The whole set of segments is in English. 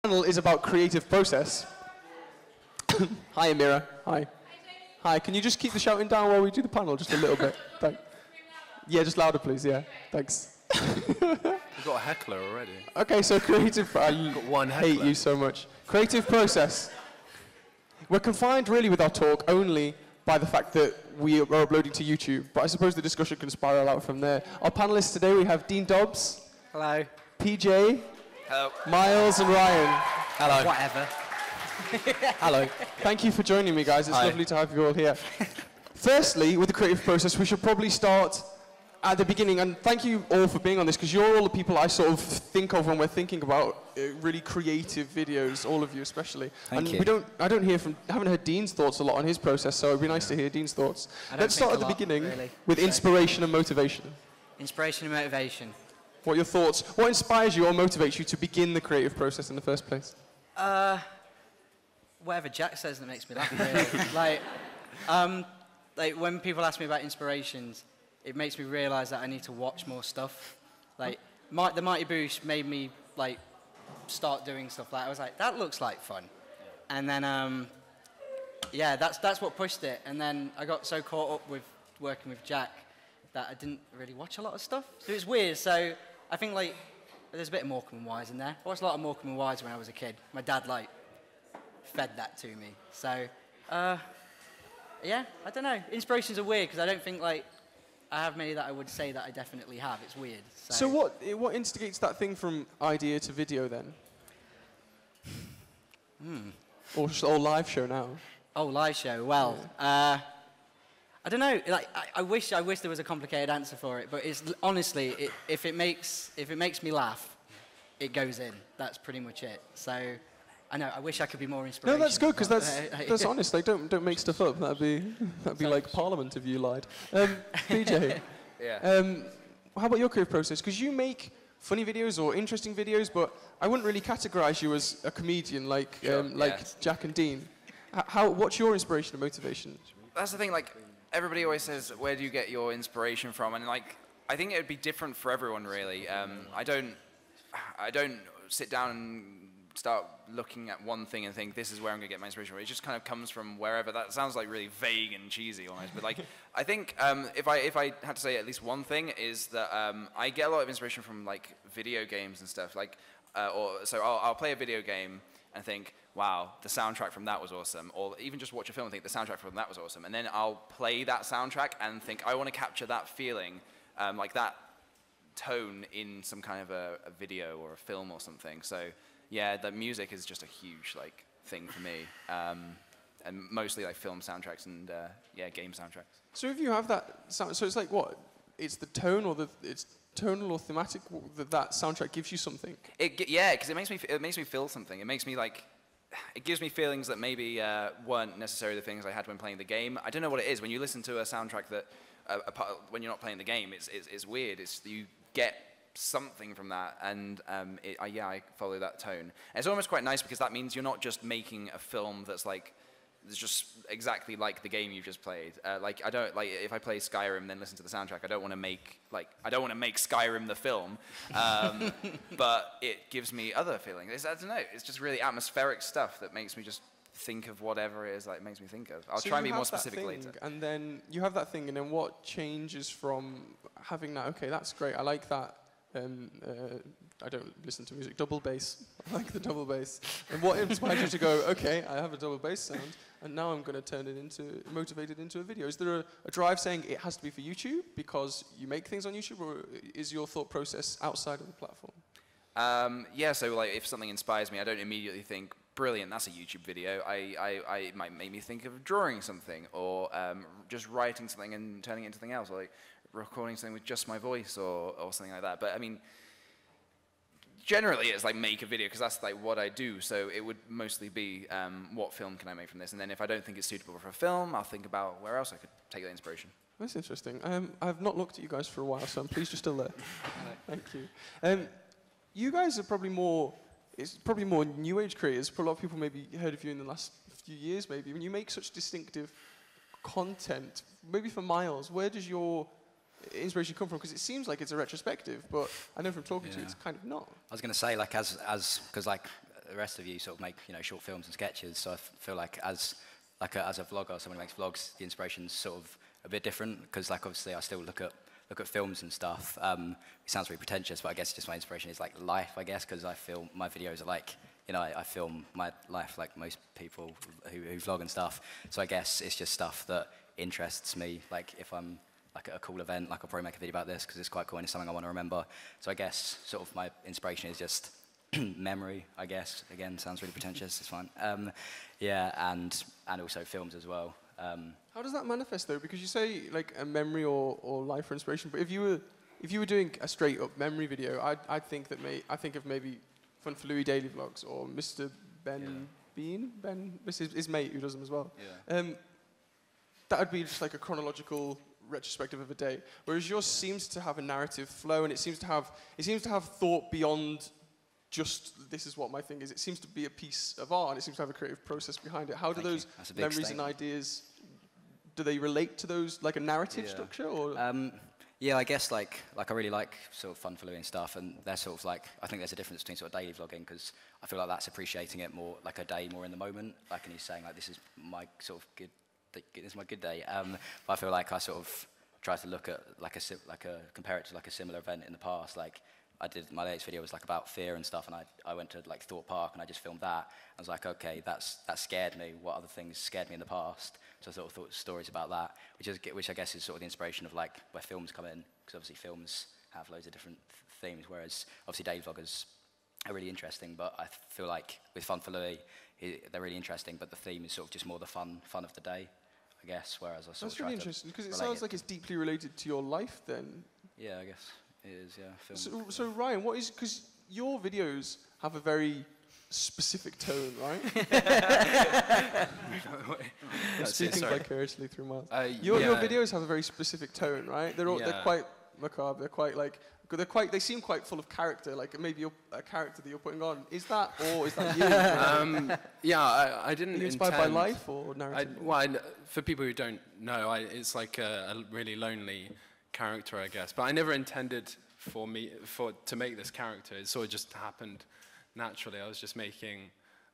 Panel is about creative process. Hi, Amira. Hi. Hi. Can you just keep the shouting down while we do the panel just a little bit? Thanks. Yeah, just louder, please. Yeah. Thanks. We've got a heckler already. Okay, so creative. I got one heckler. hate you so much. Creative process. We're confined really with our talk only by the fact that we are uploading to YouTube, but I suppose the discussion can spiral out from there. Our panelists today, we have Dean Dobbs. Hello. PJ. Hello. Miles and Ryan. Hello. Whatever. Hello. Thank you for joining me, guys. It's Hi. lovely to have you all here. Firstly, with the creative process, we should probably start at the beginning. And thank you all for being on this, because you're all the people I sort of think of when we're thinking about really creative videos, all of you especially. Thank you. I haven't heard Dean's thoughts a lot on his process, so it'd be nice to hear Dean's thoughts. Let's start at the beginning really. with inspiration and motivation. Inspiration and motivation. What are your thoughts? What inspires you or motivates you to begin the creative process in the first place? Whatever Jack says that makes me laugh, really. like when people ask me about inspirations, it makes me realise that I need to watch more stuff. Like, the Mighty Boosh made me, like, start doing stuff. Like, I was like, that looks like fun. And then, yeah, that's what pushed it. And then I got so caught up with working with Jack that I didn't really watch a lot of stuff. So it's weird. So I think, like, there's a bit of Morecambe and Wise in there. I watched a lot of Morecambe and Wise when I was a kid. My dad, like, fed that to me. So, yeah, I don't know. Inspirations are weird because I don't think, like, I have many that I would say that I definitely have. It's weird. So what instigates that thing from idea to video then? Or live show now? Oh, live show. Well, I don't know. Like, I wish there was a complicated answer for it. But it's honestly, if it makes me laugh, it goes in. That's pretty much it. So, I know. I wish I could be more inspirational. No, that's good because that's honest. Like, don't make stuff up. That'd be like Parliament if you lied. PJ. Yeah. How about your creative process? Because you make funny videos or interesting videos, but I wouldn't really categorize you as a comedian like Jack and Dean. What's your inspiration and motivation? That's the thing, like, everybody always says, where do you get your inspiration from? And, like, I think it would be different for everyone, really. I don't sit down and start looking at one thing and think, this is where I'm going to get my inspiration from. It just kind of comes from wherever. That sounds, like, really vague and cheesy almost. But, like, I think if I had to say at least one thing is that I get a lot of inspiration from, like, video games and stuff. Like, so I'll play a video game and think, wow, the soundtrack from that was awesome. Or even just watch a film and think, the soundtrack from that was awesome. And then I'll play that soundtrack and think, I want to capture that feeling, like that tone in some kind of a video or a film or something. So, yeah, the music is just a huge, like, thing for me. And mostly, like, film soundtracks and, yeah, game soundtracks. So if you have that sound, so it's like what? It's the tone or it's tonal or thematic that soundtrack gives you something? Yeah, because it makes me feel something. It makes me, like, it gives me feelings that maybe weren't necessarily the things I had when playing the game. I don't know what it is. When you listen to a soundtrack that, when you're not playing the game, it's weird. You get something from that, and yeah, I follow that tone. And it's almost quite nice because that means you're not just making a film that's like, it's just exactly like the game you've just played. Like, I don't, like, if I play Skyrim then listen to the soundtrack, I don't want to make Skyrim the film, but it gives me other feelings. I don't know, it's just really atmospheric stuff that makes me just think of whatever it is that it makes me think of. I'll try and be more specific later. And then you have that thing, and then what changes from having that, okay, that's great, I like that, I don't listen to music, double bass, I like the double bass. And what inspired you to go, okay, I have a double bass sound, and now I'm going to turn it motivate it into a video? Is there a drive saying it has to be for YouTube because you make things on YouTube, or is your thought process outside of the platform? Yeah, so, like, if something inspires me, I don't immediately think, brilliant, that's a YouTube video. It might make me think of drawing something, or just writing something and turning it into something else, or, like, recording something with just my voice, or something like that. But, I mean, generally it's like make a video, because that's, like, what I do. So it would mostly be what film can I make from this, and then if I don't think it's suitable for a film, I'll think about where else I could take that inspiration. That's interesting. I've not looked at you guys for a while, so I'm pleased you're still there. Thank you. You guys are probably more new age creators. A lot of people maybe heard of you in the last few years, maybe. When you make such distinctive content, maybe for Miles, where does your inspiration come from? Because it seems like it's a retrospective, but I know from talking to you, it's kind of not. I was going to say, like, because like the rest of you sort of make short films and sketches. So I feel like as a vlogger, someone who makes vlogs, the inspiration's sort of a bit different because like obviously I still look at films and stuff. It sounds very pretentious, but I guess just my inspiration is like life, I guess, because I feel my videos are like, I film my life like most people who vlog and stuff. So I guess it's just stuff that interests me. Like if I'm like at a cool event, like I'll probably make a video about this because it's quite cool and it's something I want to remember. So I guess sort of my inspiration is just memory, I guess. Again, sounds really pretentious, it's fine. Yeah, and also films as well. How does that manifest though? Because you say like a memory or life or inspiration, but if you were doing a straight up memory video, I think of maybe Fun for Louis daily vlogs or Mr. Ben Bean. This is his mate who does them as well. Yeah. That would be just like a chronological retrospective of a day, whereas yours seems to have a narrative flow, and it seems to have thought beyond just this is what my thing is. It seems to be a piece of art, and it seems to have a creative process behind it. How do those memories and ideas, do they relate to those, like a narrative structure? Or? Yeah, I guess like I really like sort of Fun for Louis and stuff, and they're sort of like, I think there's a difference between sort of daily vlogging, because I feel like that's appreciating it more, like a day more in the moment, like, and he's saying like, this is my sort of this is my good day. But I feel like I sort of try to look at compare it to like a similar event in the past. Like I did, my latest video was like about fear and stuff, and I went to like Thorpe Park and I just filmed that. I was like, okay, that scared me. What other things scared me in the past? So I sort of thought stories about that, which I guess is sort of the inspiration of like where films come in, because obviously films have loads of different themes, whereas obviously daily vloggers are really interesting. But I feel like with Fun for Louis, they're really interesting, but the theme is sort of just more the fun of the day, I guess. Whereas I sort That's of really interesting, because it sounds like it's deeply related to your life then. Yeah, I guess it is. Yeah. Film. So Ryan, what is, because your videos have a very specific tone, right? I'm speaking vicariously through Miles. Your videos have a very specific tone, right? They're quite macabre. They're quite like they seem quite full of character. Like maybe a character that you're putting on. Is that, or is that you? Yeah, I didn't. Are you inspired by life or narrative? For people who don't know, it's like a really lonely character, I guess. But I never intended to make this character. It sort of just happened naturally. I was just making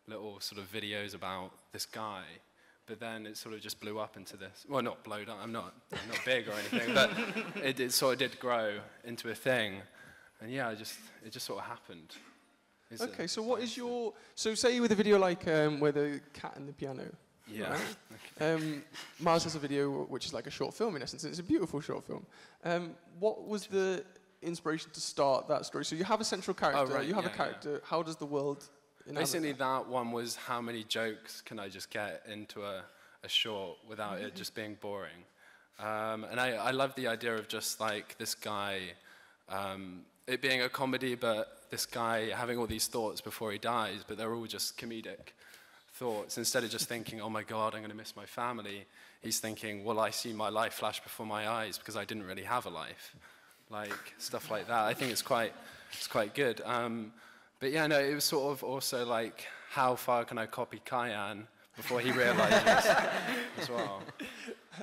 little sort of videos about this guy, but then it sort of just blew up into this. Well, not blowed up. I'm not big or anything, but it sort of did grow into a thing, and yeah, it just sort of happened. Okay, so what is your? So say with a video like where the cat and the piano. Yeah. Right? Okay. Miles has a video which is like a short film in essence. It's a beautiful short film. What was the inspiration to start that story? So you have a central character. Oh, right. You have a character. Yeah. How does the world? Basically, that one was how many jokes can I just get into a short without it just being boring. And I love the idea of just like this guy, it being a comedy, but this guy having all these thoughts before he dies, but they're all just comedic thoughts. Instead of just thinking, oh my God, I'm going to miss my family, he's thinking, well, I see my life flash before my eyes because I didn't really have a life. Like stuff like that. I think it's quite good. But yeah, no, it was sort of also like, how far can I copy Kyan before he realizes as well.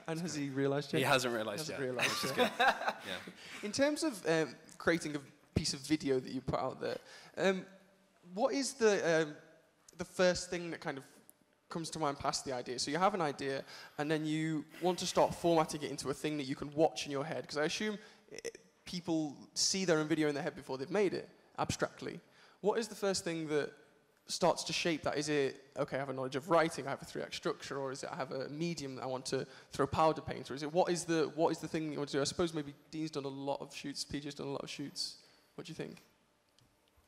And has he realized yet? He hasn't realized yet. Which is good. Yeah. In terms of creating a piece of video that you put out there, what is the first thing that kind of comes to mind past the idea? So you have an idea, and then you want to start formatting it into a thing that you can watch in your head, because I assume people see their own video in their head before they've made it, abstractly. What is the first thing that starts to shape that? Is it, okay, I have a knowledge of writing, I have a 3-act structure, or is it I have a medium that I want to throw powder paint, or is it, what is the thing that you want to do? I suppose maybe Dean's done a lot of shoots, PJ's done a lot of shoots. What do you think?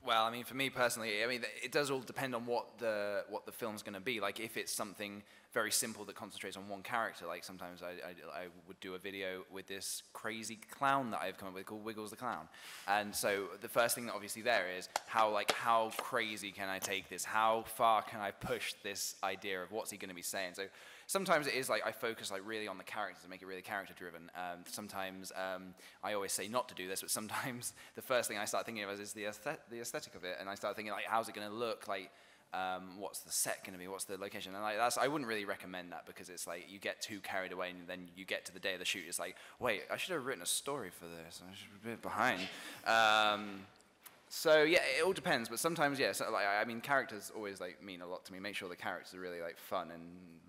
Well, I mean, for me personally, I mean, it does all depend on what the film's going to be. Like, if it's something very simple that concentrates on one character, like sometimes I would do a video with this crazy clown that I've come up with called Wiggles the Clown. And so the first thing that obviously there is how crazy can I take this? How far can I push this idea of what's he going to be saying? So sometimes it is like I focus like really on the characters and make it really character driven. Sometimes I always say not to do this, but sometimes the first thing I start thinking of is the aesthetic of it, and I start thinking like, how's it going to look? Like, what's the set going to be? What's the location? And like I wouldn't really recommend that, because it's like you get too carried away, and then you get to the day of the shoot. It's like, wait, I should have written a story for this. I should be a bit behind. So yeah, it all depends, but sometimes yeah. So, like, I mean, characters always like mean a lot to me. Make sure the characters are really like fun and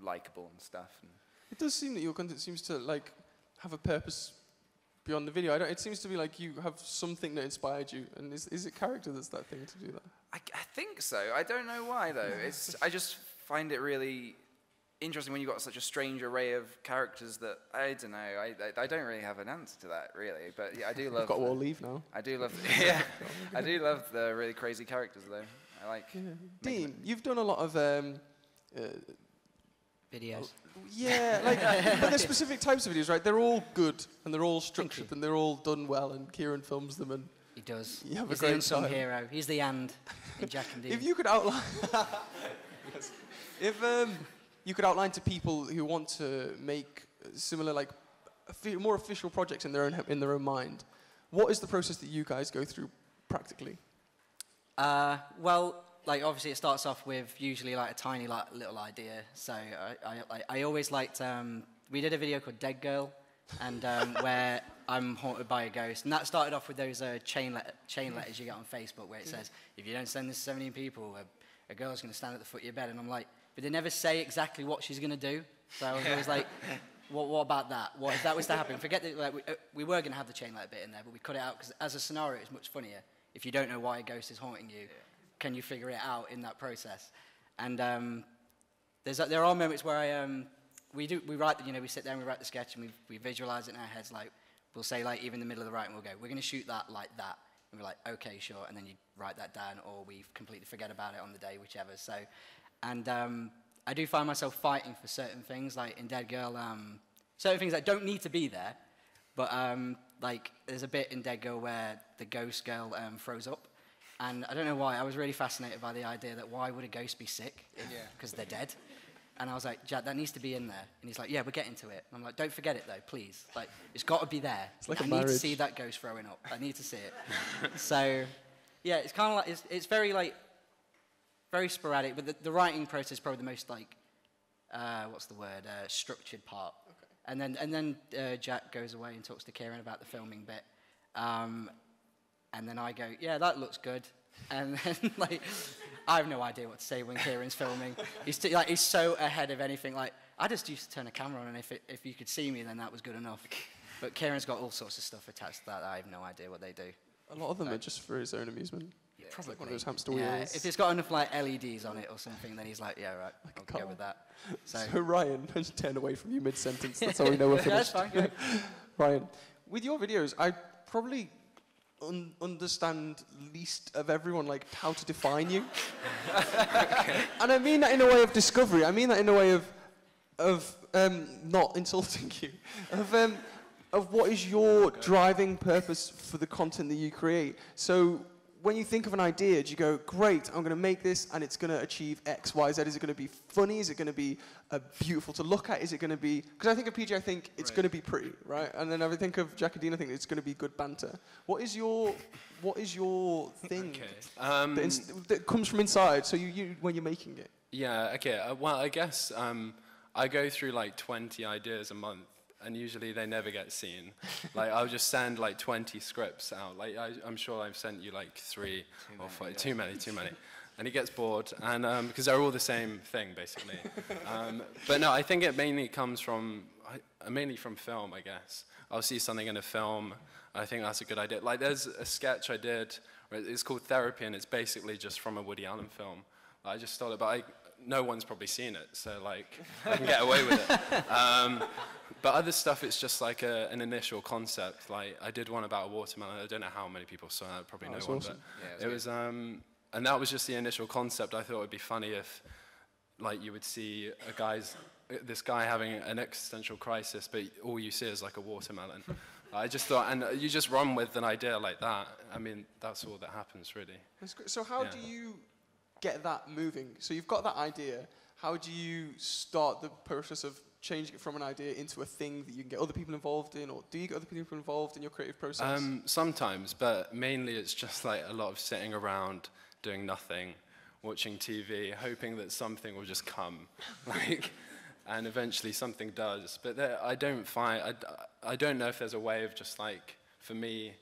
likable and stuff. And It does seem that your content seems to like have a purpose beyond the video. It seems to be like you have something that inspired you, and is it character that's that thing to do that? I think so. I don't know why though. I just find it really interesting when you've got such a strange array of characters that I don't know. I don't really have an answer to that really, but yeah, I do love. I've got to all leave now. I do love. Yeah, I do love the really crazy characters though. I like. Yeah. Dean, you've done a lot of. Videos. Yeah, like, but there's specific types of videos, right? They're all good, and they're all structured, and they're all done well, and Kieran films them, and He does. you have He's a the great unsung time. hero. He's the and in Jack and Dean. If you could outline, yes. If you could outline to people who want to make similar, like, more official projects in their own mind, what is the process that you guys go through practically? Well, like obviously it starts off with usually like a tiny like little idea. So I always liked. We did a video called Dead Girl, and where I'm haunted by a ghost, and that started off with those chain letters you get on Facebook where it says, if you don't send this to 17 people, a girl's going to stand at the foot of your bed, and I'm like, but they never say exactly what she's going to do. So I was always like, what about that? What if that was to happen? Forget that. Like, we were going to have the chain letter bit in there, but we cut it out because as a scenario, it's much funnier. If you don't know why a ghost is haunting you, can you figure it out in that process? And there are moments where we write, we sit there and we write the sketch and we visualize it in our heads. Like we'll say like even in the middle of the writing, we'll go, we're going to shoot that like that, and we're like, okay, sure, and then you write that down, or we completely forget about it on the day, whichever. So, and I do find myself fighting for certain things, like in Dead Girl, certain things that don't need to be there, but like there's a bit in Dead Girl where the ghost girl throws up. And I don't know why, I was really fascinated by the idea that why would a ghost be sick? Because they're dead. And I was like, Jack, that needs to be in there. And he's like, yeah, we're getting to it. And I'm like, don't forget it though, please. Like, it's got to be there. It's like I need to see that ghost throwing up. I need to see it. So, yeah, it's kind of like, it's very like, very sporadic. But the writing process is probably the most like, what's the word, structured part. Okay. And then Jack goes away and talks to Kieran about the filming bit. And then I go, yeah, that looks good. And then, like, I have no idea what to say when Kieran's filming. He's so ahead of anything. Like, I just used to turn a camera on, and if you could see me, then that was good enough. But Kieran's got all sorts of stuff attached to that. I have no idea what they do. A lot of them are just for his own amusement. Yeah, probably like one of those hamster wheels. If it's got enough like LEDs on it or something, then he's like, yeah, right, I'll go with that. So Ryan, I just turned away from you mid-sentence. That's how we know we're finished. That's fine. Ryan, with your videos, I probably understand least of everyone, like, how to define you. And I mean that in a way of discovery. I mean that in a way of not insulting you. Of what is your driving purpose for the content that you create. So when you think of an idea, do you go, great, I'm going to make this and it's going to achieve X, Y, Z? Is it going to be funny? Is it going to be beautiful to look at? Is it going to be... Because I think of PJ, I think it's going to be pretty, right? And then I think of Jack and Dean, I think it's going to be good banter. What is your thing that comes from inside, so you when you're making it? Yeah, okay. Well, I guess I go through like 20 ideas a month. And usually they never get seen. Like, I'll just send like 20 scripts out. Like, I'm sure I've sent you like 3 or 5. Too many. And he gets bored, and because they're all the same thing, basically. But no, I think it mainly comes from, mainly from film, I guess. I'll see something in a film, and I think that's a good idea. Like, there's a sketch I did, it's called Therapy, and it's basically just from a Woody Allen film. I just stole it, but no one's probably seen it, so like, I can get away with it. But other stuff, it's just like an initial concept. Like, I did one about a watermelon. I don't know how many people saw that, probably no one, awesome. But it was, and that was just the initial concept. I thought it would be funny if, like, you would see this guy having an existential crisis, but all you see is like a watermelon. I just thought, and you just run with an idea like that. I mean, that's all that happens, really. That's great. So how do you get that moving? So you've got that idea. How do you start the process of changing it from an idea into a thing that you can get other people involved in, or do you get other people involved in your creative process? Sometimes, but mainly it's just like a lot of sitting around doing nothing, watching TV, hoping that something will just come, like, and eventually something does. But I don't know if there's a way of just like, for me,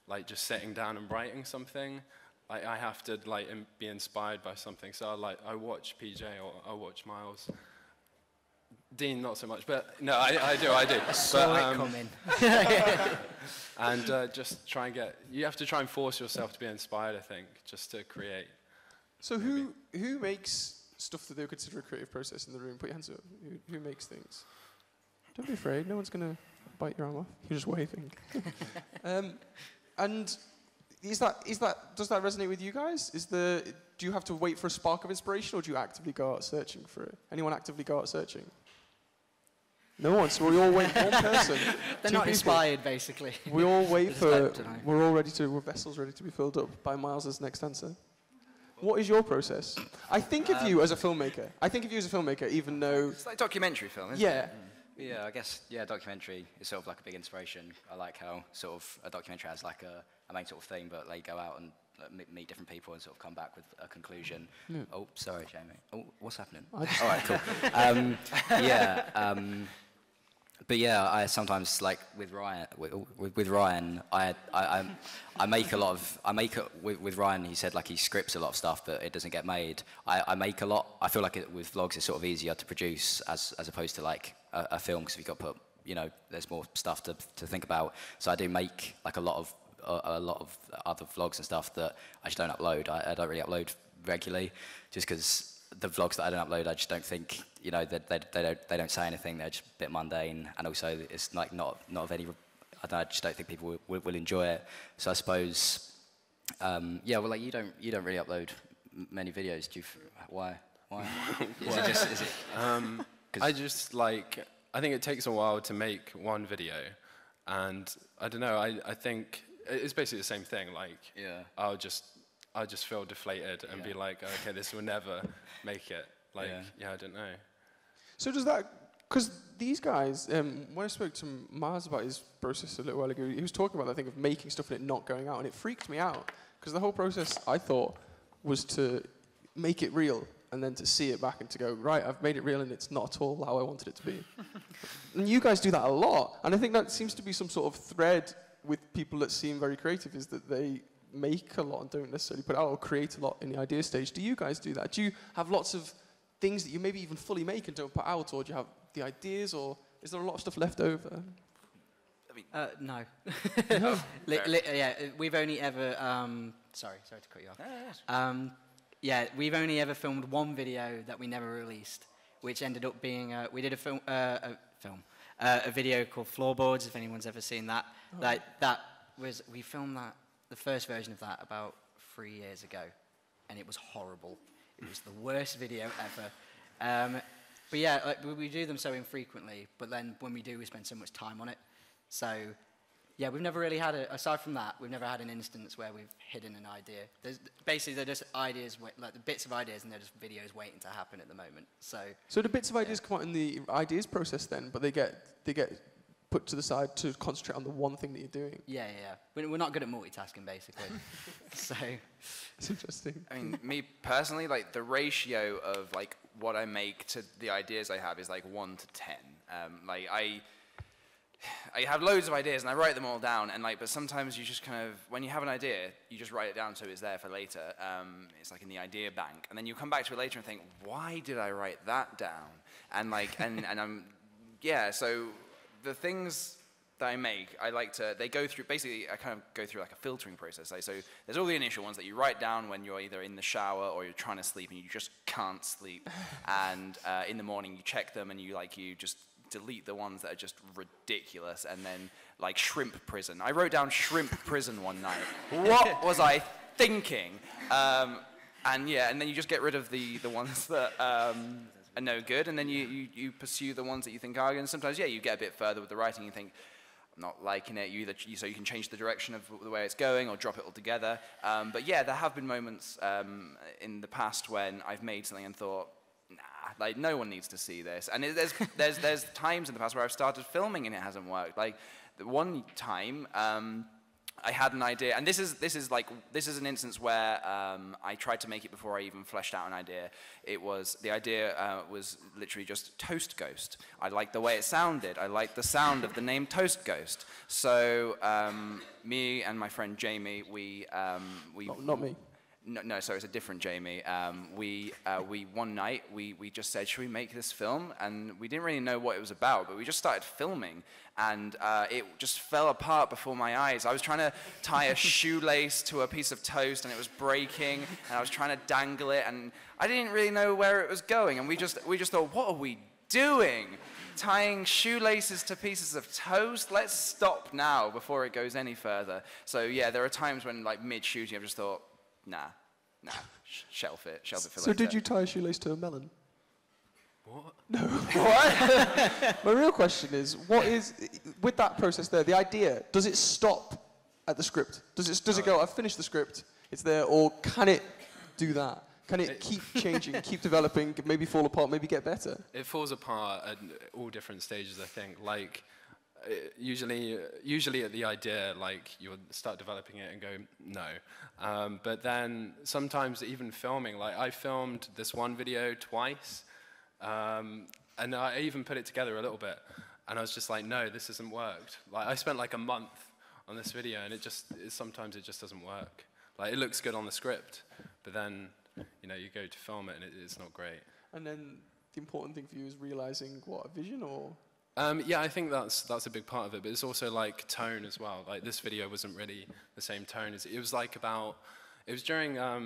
like just sitting down and writing something. like I have to like be inspired by something. So I watch PJ or I watch Miles. Dean, not so much, but no, I do. I saw it coming. And just try and you have to try and force yourself to be inspired, I think, just to create. So who makes stuff that they would consider a creative process in the room? Put your hands up. Who makes things? Don't be afraid. No one's going to bite your arm off. You're just waving. And does that resonate with you guys? Do you have to wait for a spark of inspiration, or do you actively go out searching for it? Anyone actively go out searching? No one. So we all wait for one person. They're not inspired, basically. We all wait for. We're all ready to. We're vessels ready to be filled up by Miles's next answer. What is your process? I think of you as a filmmaker. Even though it's like documentary film, isn't yeah. it? Yeah, I guess, documentary is sort of like a big inspiration. I like how sort of a documentary has like a main sort of thing, but they go out and meet different people and sort of come back with a conclusion. Yeah. Oh, sorry, Jamie. Oh, what's happening? All right, cool. But yeah, I sometimes, like with Ryan, I make a lot of, with Ryan, he said like he scripts a lot of stuff, but it doesn't get made. I make a lot. I feel like with vlogs, it's sort of easier to produce as opposed to like a film, because you've got to put, there's more stuff to think about. So I do make like a lot of other vlogs and stuff that I just don't upload. I don't really upload regularly, just because the vlogs that I don't upload, I just don't think, they don't say anything. They're just a bit mundane, and also it's like not of any. I just don't think people will enjoy it. So I suppose, well, like you don't really upload many videos. Do you? Why? Is it? I think it takes a while to make one video, and I don't know. I think it's basically the same thing. Like, I'll just feel deflated and be like, okay, this will never make it. Like, I don't know. So does that, because these guys, when I spoke to Miles about his process a little while ago, he was talking about that thing of making stuff and it not going out, and it freaked me out, because the whole process, I thought, was to make it real, and then to see it back and to go, right, I've made it real and it's not at all how I wanted it to be. And you guys do that a lot, and I think that seems to be some sort of thread with people that seem very creative, is that they make a lot and don't necessarily put out or create a lot in the idea stage. Do you guys do that? Do you have lots of things that you maybe even fully make and don't put out, or do you have the ideas, or is there a lot of stuff left over? No. We've only ever, sorry to cut you off. We've only ever filmed one video that we never released, which ended up being, we did a video called Floorboards, if anyone's ever seen that. We filmed that, the first version of that, about 3 years ago, and it was horrible. It was the worst video ever. But yeah, we do them so infrequently, but then when we do, we spend so much time on it. So yeah, we've never really had, aside from that, we've never had an instance where we've hidden an idea. They're just ideas, like the bits of ideas, and they're just videos waiting to happen at the moment. So the bits of ideas come out in the ideas process then, but they get put to the side to concentrate on the one thing that you're doing. Yeah. We're not good at multitasking, basically. So it's interesting. I mean, me personally, like the ratio of like what I make to the ideas I have is like 1 to 10. I have loads of ideas and I write them all down, and but sometimes you just kind of, when you have an idea, you just write it down so it's there for later. It's like in the idea bank, and then you come back to it later and think, why did I write that down? And so the things that I make, they go through, basically I kind of go through like a filtering process. So there's all the initial ones that you write down when you're either in the shower or you're trying to sleep and you just can't sleep. And in the morning you check them and you just delete the ones that are just ridiculous. And then like shrimp prison. I wrote down shrimp prison one night. What was I thinking? And then you just get rid of the ones that are no good, and then you pursue the ones that you think are good. And sometimes, you get a bit further with the writing, you think, I'm not liking it, so you can change the direction of the way it's going or drop it altogether. But there have been moments in the past when I've made something and thought, nah, no one needs to see this. And there's times in the past where I've started filming and it hasn't worked. Like the one time, I had an idea, and this is an instance where I tried to make it before I even fleshed out an idea. The idea was literally just Toast Ghost. I liked the way it sounded. I liked the sound of the name Toast Ghost. So me and my friend Jamie, not me. No, sorry, it's a different Jamie. We one night, we just said, should we make this film? And we didn't really know what it was about, but we just started filming. And it just fell apart before my eyes. I was trying to tie a shoelace to a piece of toast, and it was breaking. And I was trying to dangle it, and I didn't really know where it was going. And we just thought, what are we doing? Tying shoelaces to pieces of toast? Let's stop now before it goes any further. So yeah, there are times when, like, mid-shooting, I've just thought, nah, shelf it for later. So did you tie a shoelace to a melon? What? No. What? My real question is, with that process there, the idea, does it stop at the script? Does it go, I've finished the script, it's there, or can it do that? Can it keep changing, keep developing, maybe fall apart, maybe get better? It falls apart at all different stages, I think. Like, usually at the idea, like, you'll start developing it and go, no. But then sometimes even filming, like, I filmed this one video twice, and I even put it together a little bit, and I was just like, no, this hasn't worked. Like, I spent like a month on this video, and sometimes it just doesn't work. Like, it looks good on the script, but then, you know, you go to film it and it's not great. And then the important thing for you is realizing what, a vision, or? Yeah, I think that's a big part of it, but it's also like tone as well. Like, this video wasn't really the same tone as it was like about. It was during I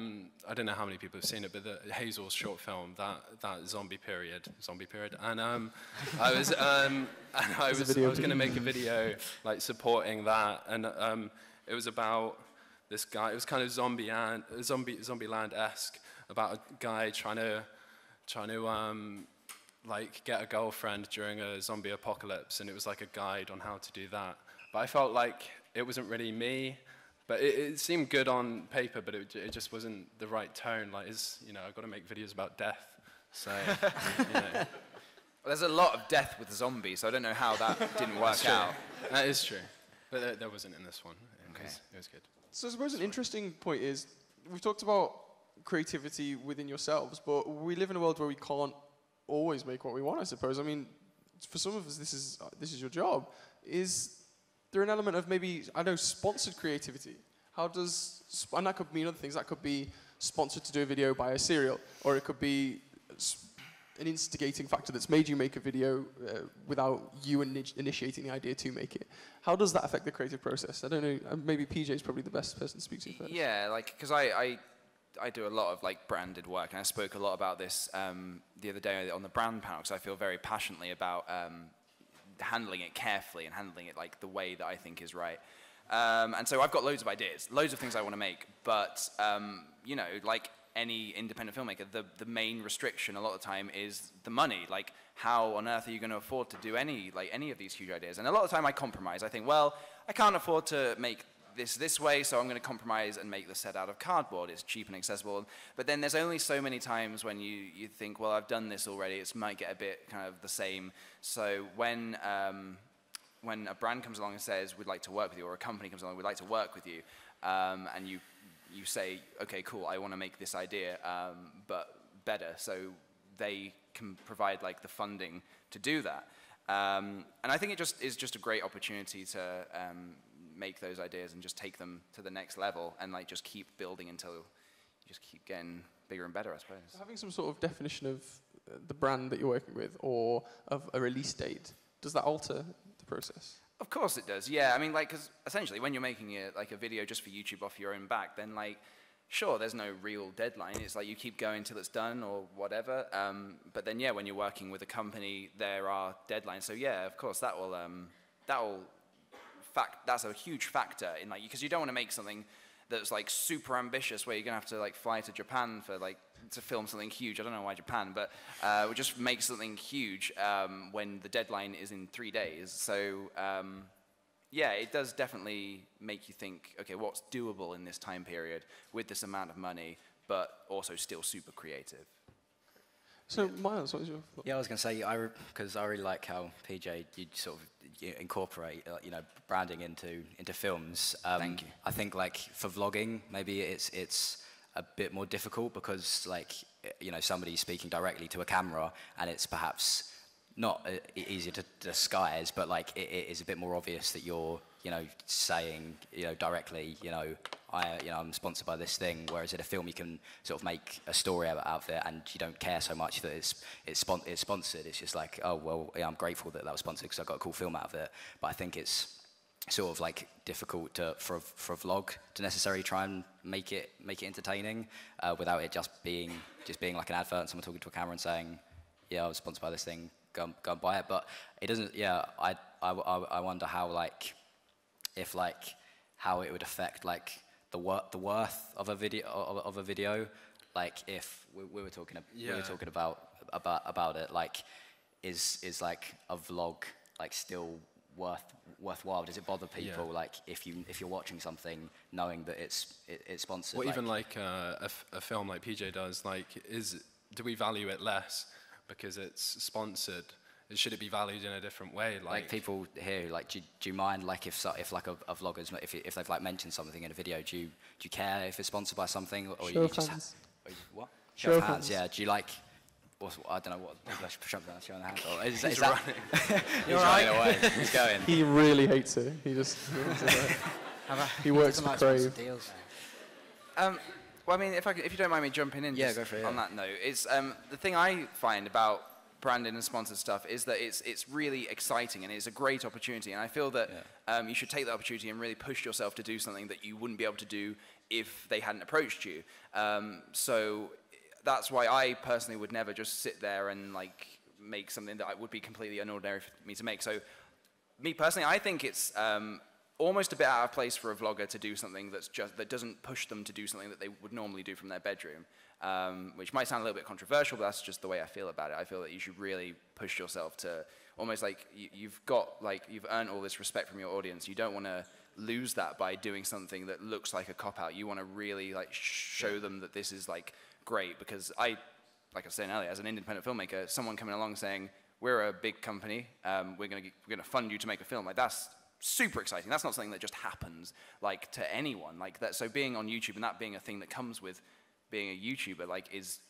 don't know how many people have seen it, but the Hazel's short film, that zombie period, and I was going to make a video like supporting that, and it was about this guy. It was kind of Zombieland-esque, about a guy trying to like get a girlfriend during a zombie apocalypse, and it was like a guide on how to do that. But I felt like it wasn't really me. But it seemed good on paper, but it just wasn't the right tone. Like, you know, I've got to make videos about death, so you know. Well, there's a lot of death with zombies, so I don't know how that didn't work out. That is true, but there wasn't in this one. It was good. So I suppose an interesting point is, we've talked about creativity within yourselves, but we live in a world where we can't always make what we want, I suppose. I mean, for some of us, this is your job. Is there an element of maybe, I know, sponsored creativity? How does, and that could mean other things. That could be sponsored to do a video by a cereal, or it could be an instigating factor that's made you make a video without you initiating the idea to make it. How does that affect the creative process? I don't know, maybe PJ is probably the best person to speak to first. Yeah, like, because I do a lot of, like, branded work, and I spoke a lot about this the other day on the brand panel, because I feel very passionately about handling it carefully and handling it like the way that I think is right. And so I've got loads of ideas, loads of things I want to make, but you know, like any independent filmmaker, the main restriction a lot of the time is the money. Like, how on earth are you going to afford to do any of these huge ideas? And a lot of the time I compromise. I think, well, I can't afford to make this way, so I'm going to compromise and make the set out of cardboard. It's cheap and accessible. But then there's only so many times when you think, well, I've done this already. It might get a bit kind of the same. So when a brand comes along and says, we'd like to work with you, or a company comes along, we'd like to work with you, and you say, okay, cool, I want to make this idea, but better. So they can provide like the funding to do that. And I think it is just a great opportunity to make those ideas and just take them to the next level, and like just keep building until you just keep getting bigger and better, I suppose. Having some sort of definition of the brand that you're working with, or of a release date, does that alter the process? Of course it does, yeah. I mean, like, because essentially when you're making a video just for YouTube off your own back, then like, sure, there's no real deadline. It's like you keep going till it's done or whatever. But then, yeah, when you're working with a company, there are deadlines. So yeah, of course, that's a huge factor in, like, because you don't want to make something that's like super ambitious where you're gonna have to like fly to Japan for like to film something huge. I don't know why Japan, but we'll just make something huge when the deadline is in 3 days. So yeah, it does definitely make you think, okay, what's doable in this time period with this amount of money, but also still super creative. So, Miles, what was your thought? Yeah, I was going to say, because I really like how, PJ, you sort of incorporate, you know, branding into films. Thank you. I think, like, for vlogging, maybe it's a bit more difficult because, like, you know, somebody's speaking directly to a camera, and it's perhaps not easier to disguise, but, like, it is a bit more obvious that you're you know, saying, you know, directly, you know, I'm sponsored by this thing. Whereas in a film, you can sort of make a story out of it, and you don't care so much that it's sponsored. It's just like, oh well, yeah, I'm grateful that was sponsored because I got a cool film out of it. But I think it's sort of like difficult for a vlog to necessarily try and make it entertaining without it just being like an advert and someone talking to a camera and saying, yeah, I was sponsored by this thing, go and buy it. But it doesn't. Yeah, I wonder how, like, if like how it would affect like the worth of a video, like if we were talking about it, like is like a vlog like still worthwhile? Does it bother people, like if you're watching something knowing that it's sponsored? Well, even like a film like PJ does, like do we value it less because it's sponsored? Should it be valued in a different way? Like people here, like do you mind, like if like a vlogger's if they've like mentioned something in a video, do you care if it's sponsored by something, or show you of just hands. What? Show of hands. Yeah. Do you like? I don't know what English show of hands. Or is He's that? running. He's running away. He's going. He really hates it. He works for Crave. Well, I mean, if you don't mind me jumping in, go for it. On that note, it's the thing I find about branding and sponsored stuff is that it's really exciting and it's a great opportunity, and I feel that you should take the opportunity and really push yourself to do something that you wouldn't be able to do if they hadn't approached you. So that's why I personally would never just sit there and like make something that would be completely unordinary for me to make. So me personally, I think it's almost a bit out of place for a vlogger to do something that doesn't push them to do something that they would normally do from their bedroom. Which might sound a little bit controversial, but that's just the way I feel about it. I feel that you should really push yourself to almost like you've earned all this respect from your audience. You don't want to lose that by doing something that looks like a cop-out. You want to really like show them that this is like great, because like I was saying earlier, as an independent filmmaker, someone coming along saying, we're a big company, we're going to fund you to make a film, like that's super exciting. That's not something that just happens like to anyone like that. So being on YouTube and that being a thing that comes with being a YouTuber, like, is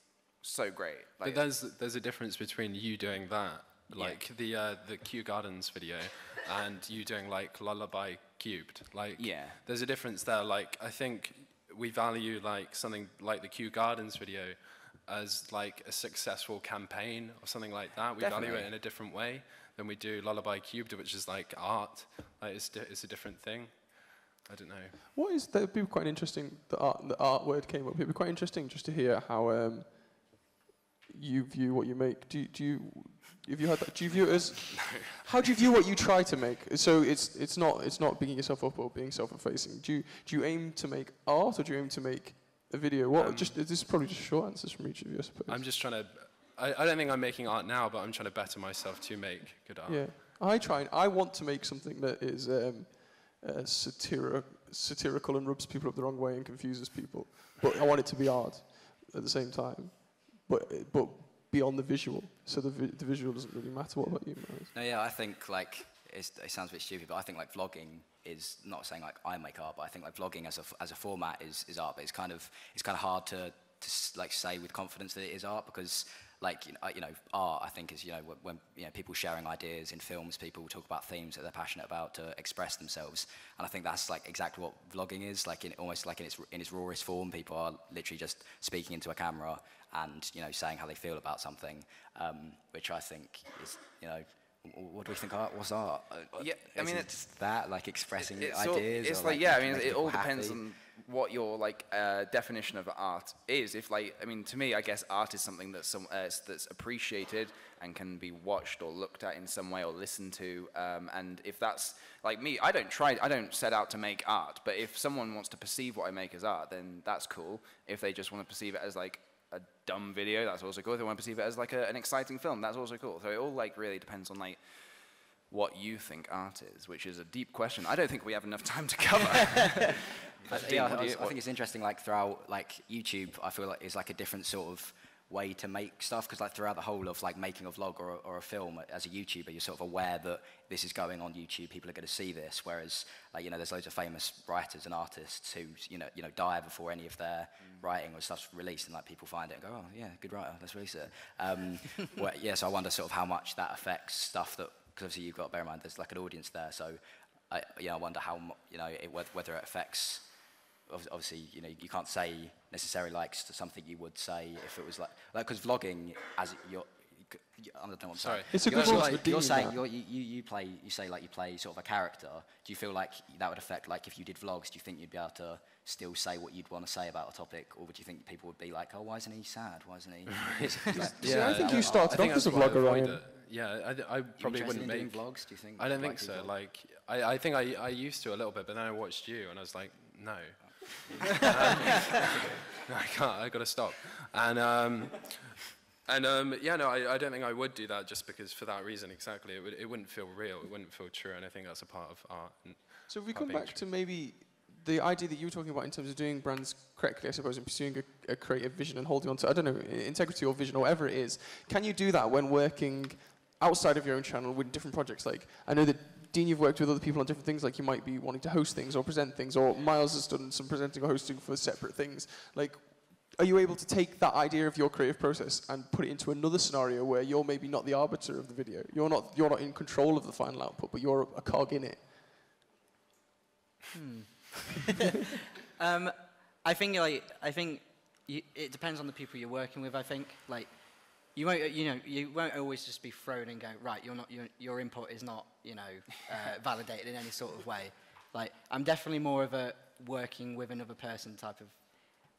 so great. Like, but there's a difference between you doing that, like the Kew Gardens video, and you doing like Lullaby Cubed. Like, there's a difference there. Like, I think we value like something like the Kew Gardens video as like a successful campaign or something like that. We value it in a different way than we do Lullaby Cubed, which is like art. Like, it's a different thing. I don't know. That would be quite interesting. The art word came up. It'd be quite interesting just to hear how you view what you make. Have you heard that? Do you view it as? How do you view what you try to make? So it's not bigging yourself up or being self-effacing. Do you aim to make art, or do you aim to make a video? This is probably just short answers from each of you, I suppose. I'm just trying to. I don't think I'm making art now, but I'm trying to better myself to make good art. Yeah, I want to make something that is. Satirical and rubs people up the wrong way and confuses people, but I want it to be art at the same time, but beyond the visual. So the visual doesn't really matter. What about you, Miles? No, yeah, I think like it sounds a bit stupid, but I think like vlogging is not saying like I make art, but I think like vlogging as a format is art, but it's kind of hard to like say with confidence that it is art, because like art, I think, is when people sharing ideas in films, people talk about themes that they're passionate about to express themselves, and I think that's like exactly what vlogging is, like almost like in its rawest form. People are literally just speaking into a camera and saying how they feel about something, which I think is what do we think art? What's art? Yeah, I mean, it's that like expressing ideas. It's like I mean, it all depends on what your like definition of art is. If like, I mean, to me, I guess art is something that's that's appreciated and can be watched or looked at in some way or listened to. And if that's like me, I don't set out to make art. But if someone wants to perceive what I make as art, then that's cool. If they just want to perceive it as like a dumb video, that's also cool. If they want to perceive it as like an exciting film, that's also cool. So it all like really depends on like what you think art is, which is a deep question. I don't think we have enough time to cover. I think it's interesting, like throughout like YouTube, I feel like it's like a different sort of way to make stuff, because like throughout the whole of like making a vlog or a film, as a YouTuber, you're sort of aware that this is going on YouTube, people are going to see this, whereas like there's loads of famous writers and artists who die before any of their writing or stuff's released, and like people find it and go, oh yeah, good writer, let's release it. So I wonder sort of how much that affects stuff that, because obviously you've got to bear in mind there's like an audience there, so I wonder how whether it affects. Obviously, you can't say necessarily like something you would say if it was like because vlogging as I don't know what I'm saying. It's a good one. You're saying you say like you play sort of a character. Do you feel like that would affect like if you did vlogs? Do you think you'd be able to still say what you'd want to say about a topic, or would you think people would be like, oh, why isn't he sad? Why isn't he? I think you started off as a vlogger, Ryan. Yeah, I probably wouldn't make vlogs. Do you think? I don't think so. Like, I think I used to a little bit, but then I watched you, and I was like, no. I can't. I got to stop. And yeah, no, I don't think I would do that just because for that reason exactly. It wouldn't feel real. It wouldn't feel true, and I think that's a part of art. So if we come back to maybe the idea that you were talking about in terms of doing brands correctly, I suppose, and pursuing a creative vision and holding on to, I don't know, integrity or vision or whatever it is, can you do that when working outside of your own channel with different projects? Like, I know that, Dean, you've worked with other people on different things, like you might be wanting to host things or present things, or Miles has done some presenting or hosting for separate things. Like, are you able to take that idea of your creative process and put it into another scenario where you're maybe not the arbiter of the video? You're not in control of the final output, but you're a cog in it. I think it depends on the people you're working with. I think like you won't always just be thrown and go right. Your input is not validated in any sort of way. Like I'm definitely more of a working with another person type of.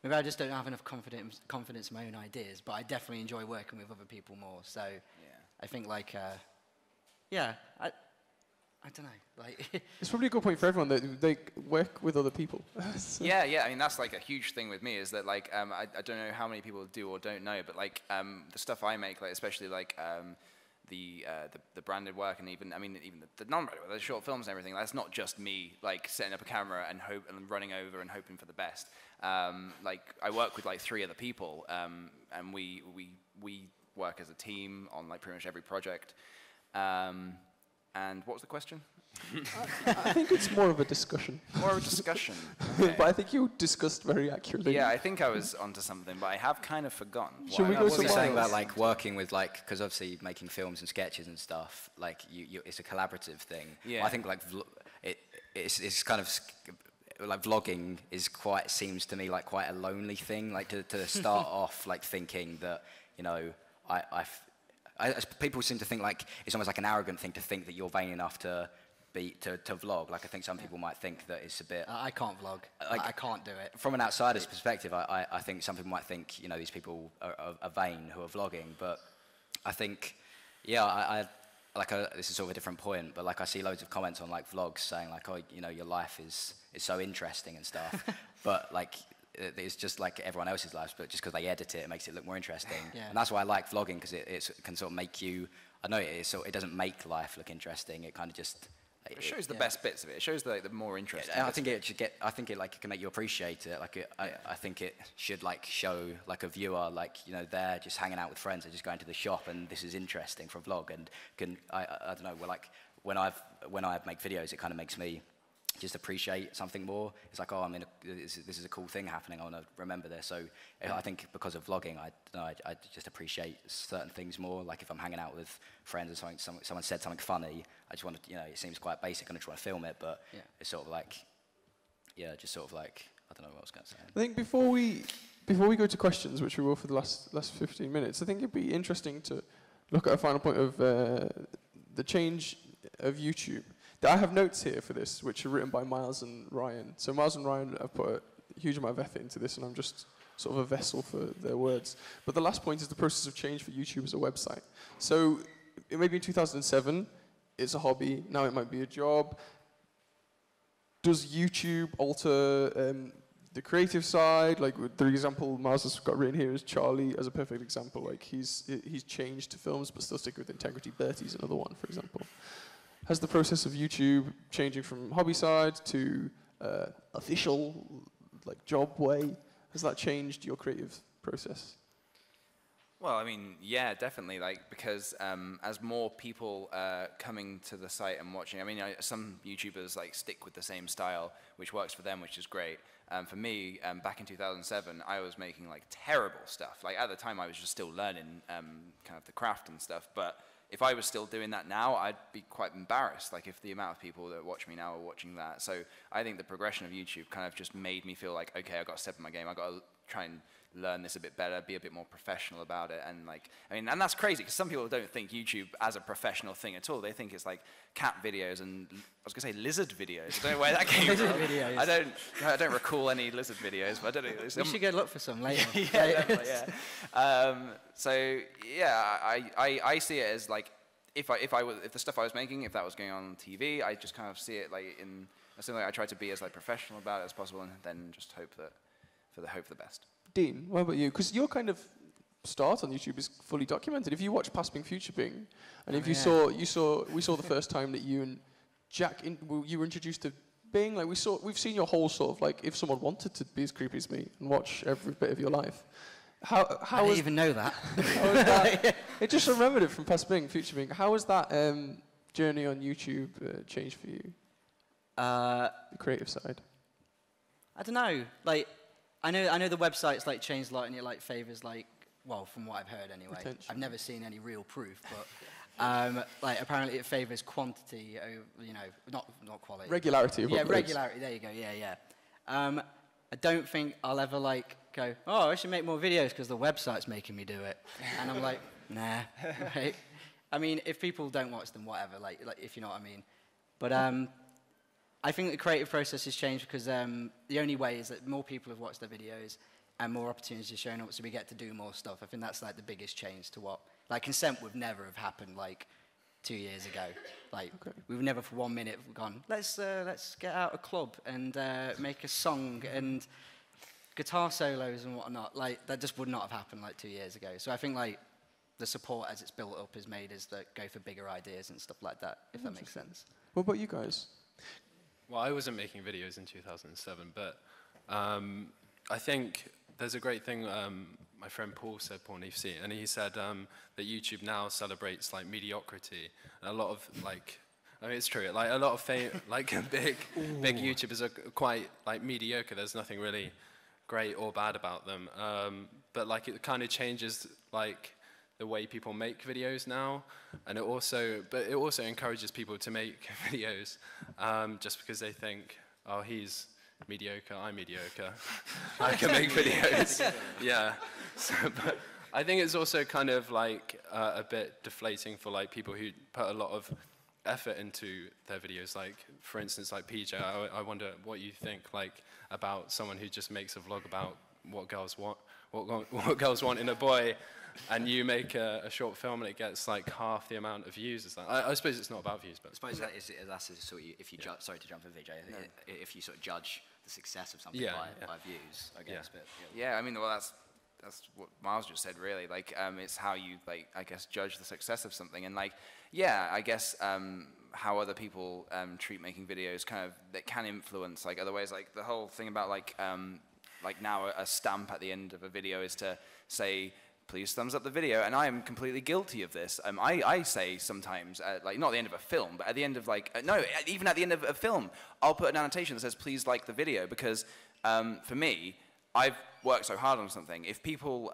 Maybe I just don't have enough confidence in my own ideas, but I definitely enjoy working with other people more. So I think like I don't know. Like it's probably a good point for everyone that they work with other people. Yeah. I mean, that's like a huge thing with me is that like I don't know how many people do or don't know, but like the stuff I make, like especially like the branded work and even the non-branded work, the short films and everything. That's not just me like setting up a camera and running over and hoping for the best. Like I work with like 3 other people, and we work as a team on like pretty much every project. And what was the question? I think it's more of a discussion. More of a discussion. Okay. But I think you discussed very accurately. Yeah, I think I was onto something, but I have kind of forgotten. Should we go to saying Miles? about like working with like, because obviously making films and sketches and stuff, like it's a collaborative thing. Yeah. I think like it's kind of like vlogging seems to me like quite a lonely thing. Like to start off like thinking that people seem to think like it's almost like an arrogant thing to think that you're vain enough to vlog. Like I think some people might think that it's a bit. I can't vlog. Like, I can't do it. From an outsider's perspective, I think some people might think these people are vain who are vlogging. But I think, this is sort of a different point. But like I see loads of comments on like vlogs saying like, oh, your life is so interesting and stuff. But like. It's just like everyone else's lives, but just because they edit it, it makes it look more interesting. Yeah. And that's why I like vlogging, because it can sort of make you. I know it doesn't make life look interesting. It kind of just. It shows the best bits of it. It shows the more interesting. I think it should get. I think it can make you appreciate it. Like I think it should like show like a viewer like they're just hanging out with friends, they're just going to the shop, and this is interesting for a vlog. And I don't know. Well, like when I make videos, it kind of makes me. Just appreciate something more. It's like, oh, this is a cool thing happening. I want to remember this. So I think because of vlogging, I just appreciate certain things more. Like if I'm hanging out with friends and someone said something funny, I just want to, it seems quite basic. I'm trying to film it, but it's sort of like, just sort of like, I don't know what I was going to say. I think before we go to questions, which we will for the last 15 minutes, I think it'd be interesting to look at a final point of the change of YouTube. I have notes here for this, which are written by Miles and Ryan. So Miles and Ryan have put a huge amount of effort into this, and I'm just sort of a vessel for their words. But the last point is the process of change for YouTube as a website. So maybe in 2007, it's a hobby. Now it might be a job. Does YouTube alter the creative side? Like the example Miles has got written here is Charlie as a perfect example. Like he's changed to films, but still stick with integrity. Bertie's another one, for example. Has the process of YouTube changing from hobby side to official, like job way, has that changed your creative process? Well, I mean, yeah, definitely. Like because as more people coming to the site and watching, I mean, some YouTubers like stick with the same style, which works for them, which is great. For me, back in 2007, I was making like terrible stuff. Like at the time, I was just still learning kind of the craft and stuff, but. if I was still doing that now, I'd be quite embarrassed, like if the amount of people that watch me now are watching that. So I think the progression of YouTube kind of just made me feel like, okay, I've got to step in my game. I've got to try and learn this a bit better, be a bit more professional about it. And like, I mean, and that's crazy because some people don't think YouTube as a professional thing at all. They think it's like cat videos and, I was gonna say lizard videos. I don't know where that came from. Videos. I don't recall any lizard videos, but I don't know. We should go look for some later. Yeah, definitely, yeah. So yeah, I see it as like, if the stuff I was making, if that was going on TV, I just kind of see it like in something like I try to be as like professional about it as possible, and then just hope for the best. Dean, what about you? Because your kind of start on YouTube is fully documented. If you watch Past Bing Future Bing, and if we saw the first time that you and Jack you were introduced to Bing, like we've seen your whole sort of like, if someone wanted to be as creepy as me and watch every bit of your life. How I didn't even know that. How was that? I just remembered it from Past Bing Future Bing. How was that journey on YouTube changed for you? The creative side. I don't know. Like, I know the website's like changed a lot, and it like favors like, well, from what I've heard anyway. Retention. I've never seen any real proof, but like apparently it favors quantity over, you know, not quality. Regularity. Yeah, regularity. There you go. Yeah. I don't think I'll ever like go, oh, I should make more videos because the website's making me do it, and I'm like, nah. Right? I mean, if people don't watch them, whatever. Like if you know what I mean. But I think the creative process has changed because the only way is that more people have watched their videos and more opportunities are shown up, so we get to do more stuff. I think that's like the biggest change to what, like consent would never have happened like 2 years ago. Like we would never for 1 minute have gone, let's get out a club and make a song and guitar solos and whatnot. Like that just would not have happened like 2 years ago. So I think like the support as it's built up is made as that go for bigger ideas and stuff like that, if that makes sense. What about you guys? Well, I wasn't making videos in 2007, but I think there's a great thing my friend Paul said, Paul Neefsey, and he said that YouTube now celebrates like mediocrity. And a lot of like, I mean, it's true. Like a lot of big YouTubers are quite like mediocre. There's nothing really great or bad about them. But like it kind of changes like the way people make videos now, and it also encourages people to make videos just because they think, oh, he's mediocre, I'm mediocre, I can make videos. Yeah. So, but I think it's also kind of like a bit deflating for like people who put a lot of effort into their videos. Like for instance, like PJ, I wonder what you think like about someone who just makes a vlog about what girls want in a boy. And you make a short film and it gets like half the amount of views. It's like, I suppose it's not about views, but I suppose that's sort of if you sorry to jump in, VJ. If you sort of judge the success of something by views, I guess. But yeah, I mean, well, that's what Miles just said, really. Like, it's how you like, I guess, judge the success of something, and like, yeah, I guess how other people treat making videos kind of that can influence like other ways. Like the whole thing about like now a stamp at the end of a video is to say, please thumbs up the video, and I am completely guilty of this. I say sometimes, like not at the end of a film, but at the end of like, no, even at the end of a film, I'll put an annotation that says, please like the video, because for me, I've worked so hard on something. If people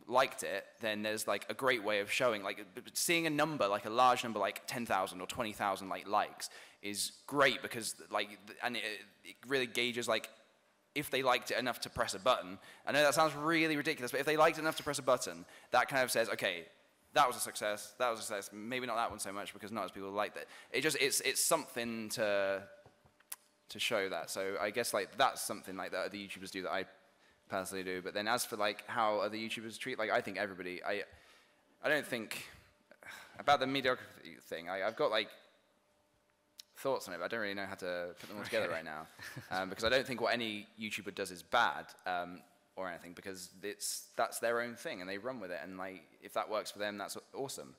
liked it, then there's like a great way of showing, like seeing a number, like a large number, like 10,000 or 20,000 like likes is great because like, and it really gauges like, if they liked it enough to press a button. I know that sounds really ridiculous, but if they liked it enough to press a button, that kind of says, okay, that was a success, maybe not that one so much because not as people liked it. It's something to show that. So I guess like that's something like that other YouTubers do that I personally do. But then as for like how other YouTubers treat, like I think everybody, I don't think, about the mediocrity thing, I've got like thoughts on it, but I don't really know how to put them all together right now, because I don't think what any YouTuber does is bad or anything, because that's their own thing and they run with it, and like if that works for them, that's awesome.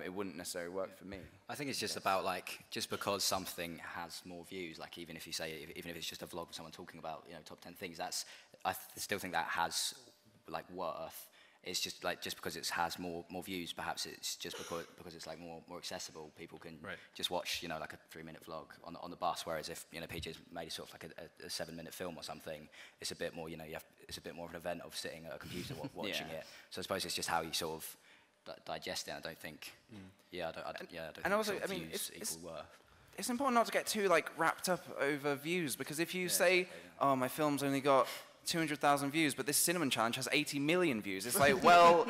It wouldn't necessarily work for me. I think it's just about like, just because something has more views, like even if it's just a vlog of someone talking about, you know, top 10 things, I still think that has like worth. It's just like, just because it has more views, perhaps it's just because it's like more accessible. People can just watch, you know, like a 3-minute vlog on the bus. Whereas if, you know, PJ's made sort of like a 7-minute film or something, it's a bit more, you know, it's a bit more of an event of sitting at a computer watching it. So I suppose it's just how you sort of digest it. I don't think. Yeah, I don't And think also, sort of I mean, views equal worth. it's important not to get too like wrapped up over views, because if you say, "Oh, my film's only got 200,000 views, but this cinnamon challenge has 80 million views," it's like, well,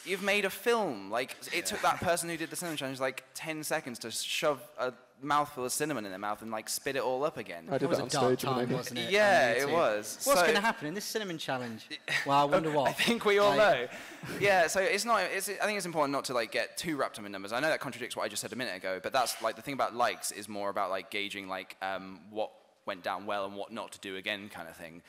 you've made a film. Like, it took that person who did the cinnamon challenge like 10 seconds to shove a mouthful of cinnamon in their mouth and like spit it all up again. I did that on stage. Wasn't it? Yeah, it was. What's going to happen in this cinnamon challenge? Well, I wonder what. I think we all know. Yeah, so it's not. I think it's important not to like get too wrapped up in numbers. I know that contradicts what I just said a minute ago, but that's like the thing about likes is more about like gauging like what went down well and what not to do again, kind of thing.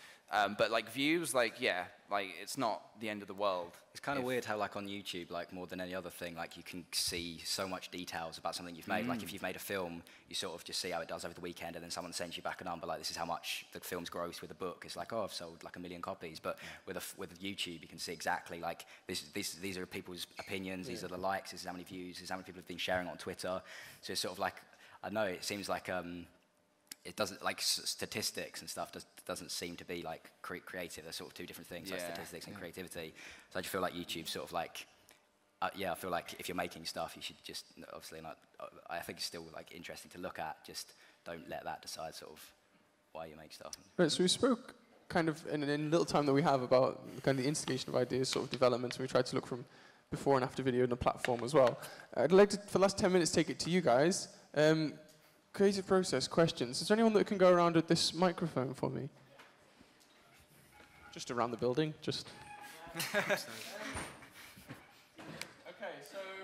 But like views, like it's not the end of the world. It's kind of weird how like on YouTube, like more than any other thing, like you can see so much details about something you've made. Like if you've made a film, you sort of just see how it does over the weekend, and then someone sends you back a number like this is how much the film's grossed with a book. It's like, oh, I've sold like 1 million copies. But with YouTube, you can see exactly like these are people's opinions. These are the likes. This is how many views. This is how many people have been sharing on Twitter. So it's sort of like, I don't know, it seems like it doesn't, like statistics and stuff doesn't seem to be like creative. They're sort of two different things, like statistics and creativity. So I just feel like YouTube's sort of like, I feel like if you're making stuff, you should just, obviously not, I think it's still like interesting to look at, just don't let that decide sort of why you make stuff. Right, so we spoke kind of in a little time that we have about kind of the instigation of ideas, sort of development, and we tried to look from before and after video and the platform as well. I'd like to, for the last 10 minutes, take it to you guys. Creative process, questions. Is there anyone that can go around with this microphone for me? Just around the building, just. Okay, so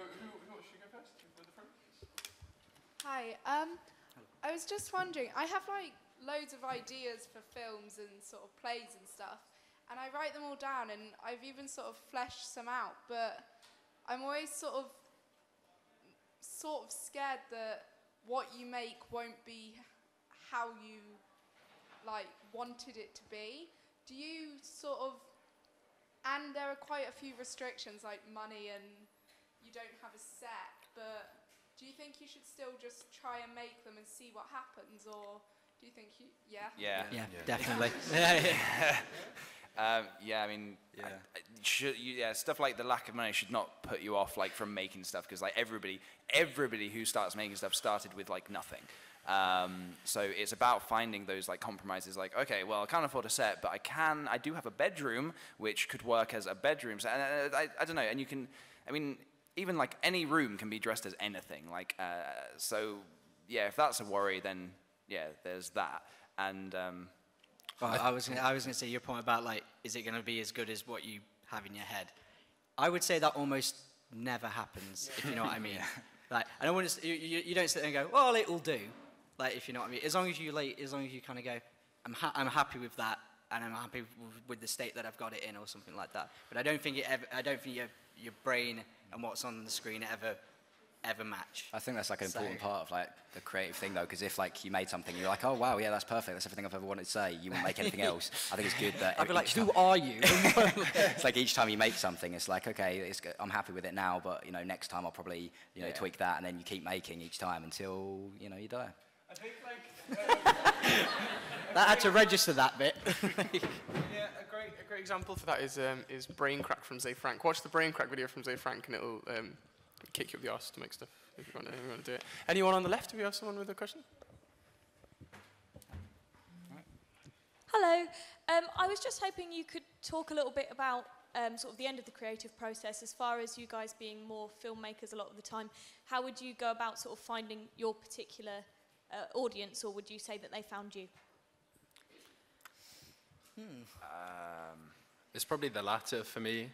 who should go first? Go to the front, please. Hi, I was just wondering, I have like loads of ideas for films and sort of plays and stuff, and I write them all down, and I've even sort of fleshed some out, but I'm always sort of scared that what you make won't be how you like wanted it to be. Do you sort of, and there are quite a few restrictions like money and you don't have a set, but do you think you should still just try and make them and see what happens, or do you think you, Yeah, definitely. I mean, stuff like the lack of money should not put you off like from making stuff, because like everybody who starts making stuff started with like nothing. So it's about finding those like compromises. Like, okay, well, I can't afford a set, but I do have a bedroom which could work as a bedroom. So, and I don't know. And you can, I mean, even like any room can be dressed as anything. Like, so yeah, if that's a worry, then yeah, there's that. And well, I was gonna say your point about like, is it gonna be as good as what you have in your head? I would say that almost never happens, if you know what I mean. Like, I don't want to. You don't sit there and go, well, it'll do. Like, if you know what I mean. As long as you kind of go, I'm happy with that, and I'm happy with the state that I've got it in, or something like that. But I don't think your brain and what's on the screen ever match. I think that's like an important part of like the creative thing though, because if like you made something, you're like, oh wow, yeah, that's perfect, that's everything I've ever wanted to say. You won't make anything else. I think it's good that. I'd be like, who are you? It's like each time you make something, it's like, okay, I'm happy with it now, but you know, next time I'll probably tweak that, and then you keep making each time until you die. I think like. That had to register that bit. Yeah, a great example for that is Brain Crack from Zay Frank. Watch the Brain Crack video from Zay Frank, and it'll kick you up the arse to make stuff if you want to do it. Anyone on the left? Do we have someone with a question? Hello. I was just hoping you could talk a little bit about sort of the end of the creative process, as far as you guys being more filmmakers a lot of the time. How would you go about sort of finding your particular audience, or would you say that they found you? It's probably the latter for me,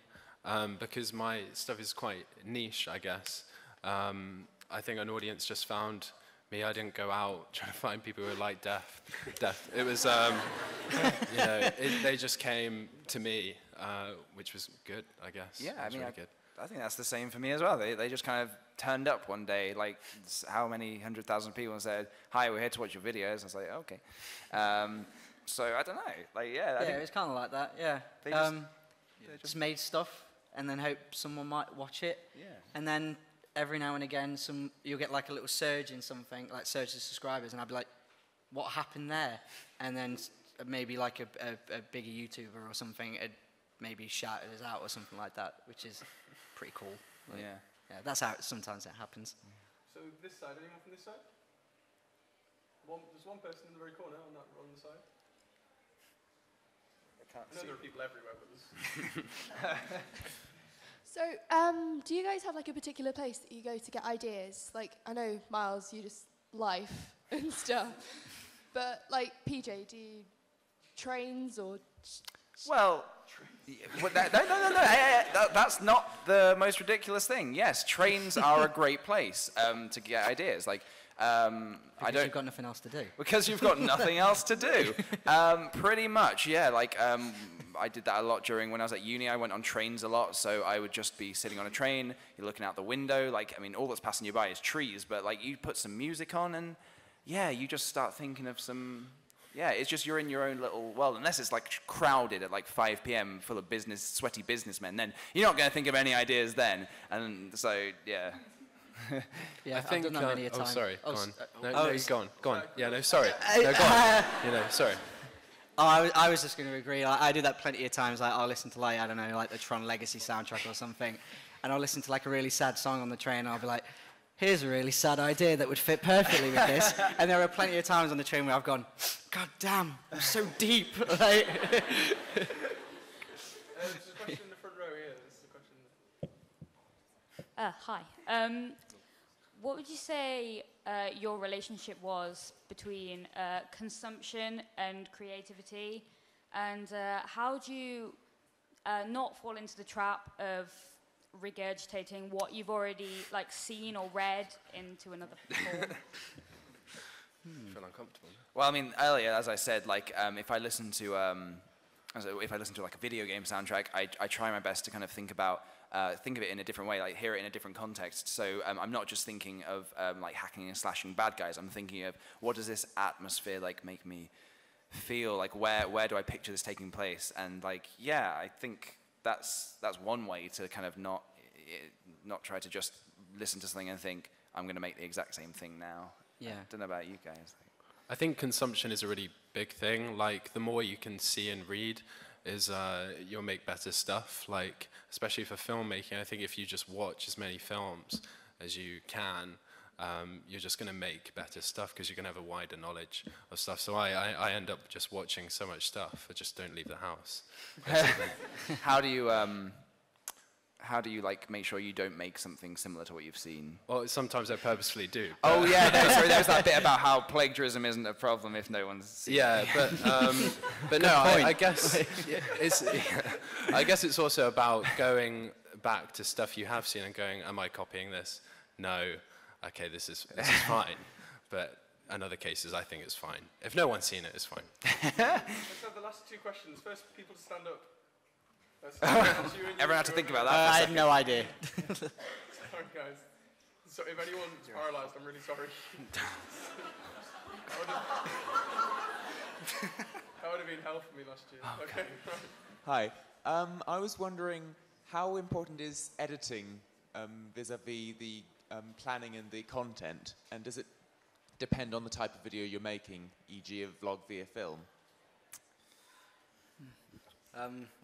because my stuff is quite niche, I guess. I think an audience just found me. I didn't go out trying to find people who like death. It was, they just came to me, which was good, I guess. Yeah, I mean, really good. I think that's the same for me as well. They just kind of turned up one day, like how many 100,000 people, and said, "Hi, we're here to watch your videos." I was like, "Okay." So I don't know. Like, yeah. I think it's kind of like that. Yeah. They just made stuff and then hope someone might watch it. Yeah. And then every now and again, you'll get like a little surge in something, like surge of subscribers, and I'll be like, "What happened there?" And then maybe like a bigger YouTuber or something maybe shouted us out or something like that, which is pretty cool. Like, Yeah. Yeah, that's how sometimes it happens. So this side, anyone from this side? There's one person in the very corner on the side. I know there are people everywhere, but there's... So, do you guys have like a particular place that you go to get ideas? Like, I know, Miles, you just life and stuff. But like, PJ, do you trains or... Well, no. That's not the most ridiculous thing. Yes, trains are a great place to get ideas. Like, Because you've got nothing else to do. Because you've got nothing else to do. Pretty much, yeah. Like, I did that a lot when I was at uni. I went on trains a lot, so I would just be sitting on a train. You're looking out the window. Like, I mean, all that's passing you by is trees, but like, you put some music on, and yeah, you just start thinking of some. Yeah, it's just you're in your own little world. Unless it's like crowded at like 5 p.m. full of sweaty businessmen, then you're not going to think of any ideas then. And so, yeah. Yeah, I think, I've done that many a time. Oh, sorry. Go on. No, go on. Yeah, no, sorry. No, go on. Sorry. Oh, I was just going to agree. Like, I do that plenty of times. Like, I'll listen to, like, I don't know, like the Tron Legacy soundtrack or something, and I'll listen to like a really sad song on the train, and I'll be like, here's a really sad idea that would fit perfectly with this. And there are plenty of times on the train where I've gone, God damn, I'm so deep. Like, there's a question in the front row here. There's a question. Hi. What would you say your relationship was between consumption and creativity, and how do you not fall into the trap of regurgitating what you've already like seen or read into another form? I feel uncomfortable. Well, I mean, earlier, as I said, like if I listen to like a video game soundtrack, I try my best to kind of think of it in a different way, like hear it in a different context. So I'm not just thinking of like hacking and slashing bad guys. I'm thinking of what does this atmosphere like make me feel? Like where do I picture this taking place? And like yeah, I think that's one way to kind of not try to just listen to something and think I'm going to make the exact same thing now. Yeah. I don't know about you guys. I think consumption is a really big thing. Like the more you can see and read, you'll make better stuff. Like especially for filmmaking, I think if you just watch as many films as you can, you're just going to make better stuff because you're going to have a wider knowledge of stuff. So I end up just watching so much stuff. I just don't leave the house. How do you like make sure you don't make something similar to what you've seen? Well, sometimes I purposefully do. Oh yeah, no, sorry, there's that bit about how plagiarism isn't a problem if no one's seen it. But no, I guess I guess it's also about going back to stuff you have seen and going, am I copying this? No. Okay, this is fine. But in other cases, I think it's fine. If no one's seen it, it's fine. Let's have the last two questions. First, people to stand up. Everyone had to think about that. I have no idea. Sorry, guys. So if anyone's paralysed, I'm really sorry. that would have been hell for me last year. Okay. Hi. I was wondering how important is editing vis-a-vis the planning and the content, and does it depend on the type of video you're making, e.g. a vlog via film?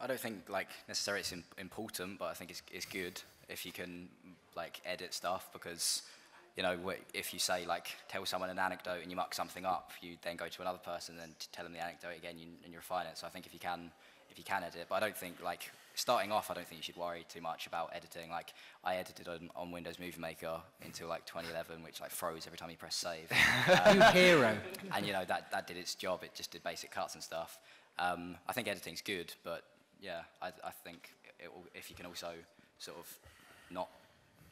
I don't think like necessarily it's important, but I think it's good if you can like edit stuff, because you know if you say like tell someone an anecdote and you muck something up, you then go to another person and tell them the anecdote again and you refine it. So I think if you can edit, but I don't think like starting off, I don't think you should worry too much about editing. Like I edited on Windows Movie Maker until like 2011, which like froze every time you press save. You hero. And you know that did its job. It just did basic cuts and stuff. I think editing's good, but yeah, I think if you can also sort of not,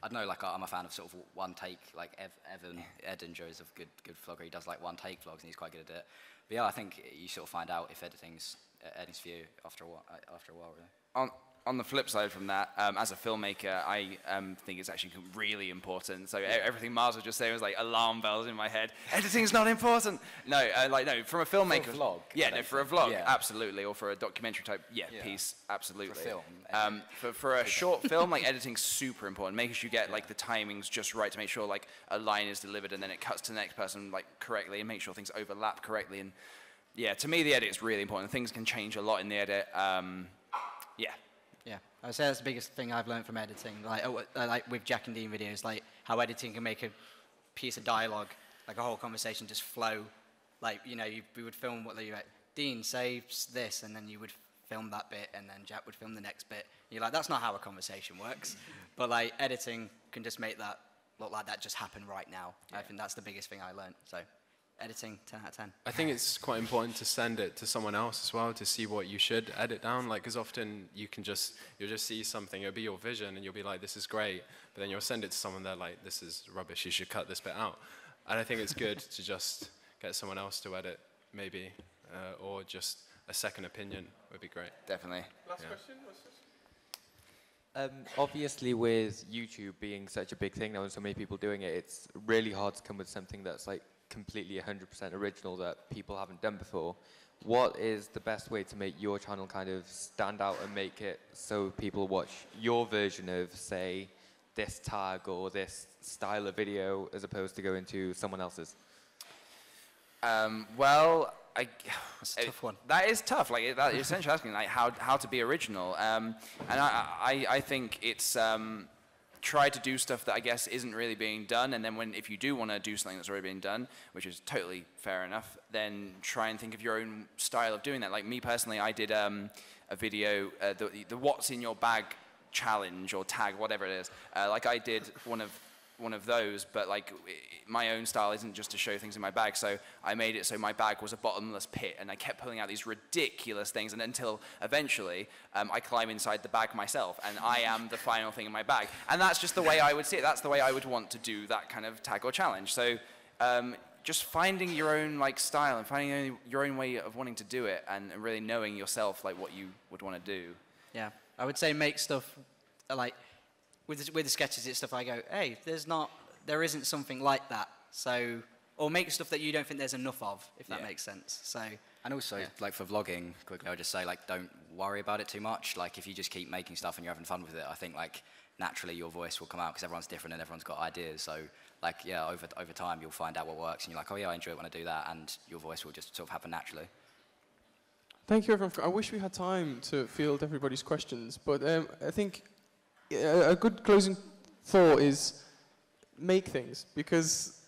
I don't know, like I'm a fan of sort of one take, like Evan Edinger is a good vlogger. He does like one take vlogs and he's quite good at it. But yeah, I think you sort of find out if editing's for you after a while, really. On the flip side from that, as a filmmaker, I think it's actually really important. So everything Mars was just saying was like alarm bells in my head. Editing's not important. No, no, from a filmmaker. For a vlog. Yeah, no, for a vlog, yeah. Absolutely, or for a documentary type, piece, absolutely. For film. For a short film, like editing's super important. Making sure you get like the timings just right to make sure like a line is delivered and then it cuts to the next person like correctly, and make sure things overlap correctly. And yeah, to me the edit is really important. Things can change a lot in the edit. Yeah. Yeah, I would say that's the biggest thing I've learned from editing. Like with Jack and Dean videos, like how editing can make a piece of dialogue, like a whole conversation, just flow. Like, you know, we would film what you like, Dean says this, and then you would film that bit, and then Jack would film the next bit. You're like, that's not how a conversation works. But like editing can just make that look like that just happened right now. Yeah. I think that's the biggest thing I learned. So editing, 10 out of 10. I think it's quite important to send it to someone else as well to see what you should edit down. Like, because often you'll just see something, it'll be your vision, and you'll be like, this is great. But then you'll send it to someone, they're like, this is rubbish, you should cut this bit out. And I think it's good to just get someone else to edit, maybe, or just a second opinion would be great. Definitely. Last question? What's this? Obviously, with YouTube being such a big thing now and so many people doing it, it's really hard to come with something that's like completely 100% original that people haven't done before. What is the best way to make your channel kind of stand out and make it so people watch your version of, say, this tag or this style of video as opposed to going to someone else's? Well, that's a tough one. That is tough. Like, that, you're essentially asking like how to be original. And I think it's try to do stuff that I guess isn't really being done, and then if you do want to do something that's already being done, which is totally fair enough, then try and think of your own style of doing that. Like me personally, I did a video, the What's in Your Bag challenge or tag, whatever it is. Like I did one of those, but like my own style isn't just to show things in my bag, so I made it so my bag was a bottomless pit, and I kept pulling out these ridiculous things, and until eventually I climb inside the bag myself, and I am the final thing in my bag. And that's just the way I would see it. That's the way I would want to do that kind of tag or challenge. So just finding your own like style and finding your own way of wanting to do it, and really knowing yourself like what you would want to do. Yeah, I would say make stuff like with the sketches. It's stuff I go, hey, there isn't something like that. So, or make stuff that you don't think there's enough of, if that makes sense. So, and also like for vlogging, quickly, I'll just say like don't worry about it too much. Like if you just keep making stuff and you're having fun with it, I think like naturally your voice will come out because everyone's different and everyone's got ideas. So like yeah, over time you'll find out what works and you're like, oh yeah, I enjoy it when I do that, and your voice will just sort of happen naturally. Thank you, everyone. I wish we had time to field everybody's questions, but I think a good closing thought is make things, because